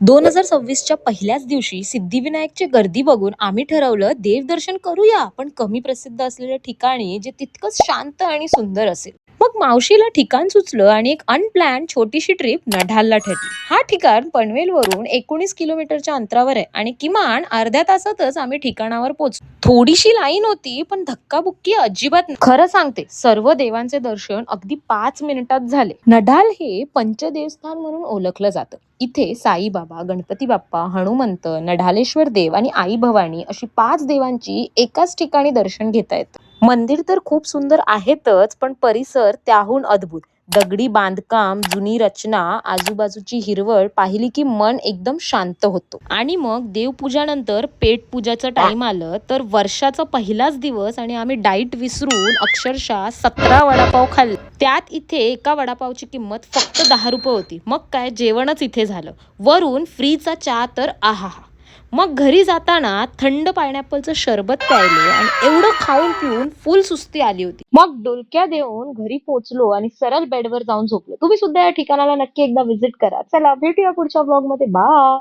2026च्या पहिल्याच दिवशी सिद्धिविनायकची गर्दी बघून आम्ही ठरवलं देवदर्शन करूया, पण कमी प्रसिद्ध असलेल्या ठिकाणी जे तितकंच शांत आणि सुंदर असेल. मग मावशीला ठिकाण सुचलं आणि एक अनप्लॅन छोटीशी ट्रिप नढालला ठरली. हा ठिकाण पनवेलवरून 19 किलोमीटरच्या अंतरावर आहे आणि किमान अर्ध्या तासातच आम्ही ठिकाणावर पोहोचलो. थोडीशी लाईन होती, पण धक्काबुक्की अजिबात नाही. खरं सांगते, सर्व देवांचे दर्शन अगदी 5 मिनिटात झाले. नढाल हे पंचदेवस्थान म्हणून ओळखलं जातं. इथे साईबाबा, गणपती बाप्पा, हनुमंत, नढालेश्वर देव आणि आई भवानी अशी 5 देवांची एकाच ठिकाणी दर्शन घेता येतं. मंदिर तर खूप सुंदर आहेतच, पण परिसर त्याहून अद्भुत. दगडी बांधकाम, जुनी रचना, आजूबाजूची हिरवळ पाहिली की मन एकदम शांत होतं. आणि मग देवपूजानंतर पेट पूजाचं टाइम आलं तर वर्षाचा पहिलाच दिवस आणि आम्ही डाईट विसरून अक्षरशः 17 वडापाव खाल्ले. त्यात इथे एका वडापावची किंमत फक्त 10 रुपये होती. मग काय जेवणच इथे झालं. वरून फ्रीचा चहा तर आहा. मग घरी जाताना थंड पायनॅपलचं सरबत प्यायले आणि एवढं खाऊन पिऊन फुल सुस्ती आली होती. मग डोलक्या देऊन घरी पोहोचलो आणि सरळ बेडवर जाऊन झोपलो. तुम्ही सुद्धा या ठिकाणाला नक्की एकदा व्हिजिट करा. चला भेटूया पुढच्या ब्लॉग मध्ये. बाय.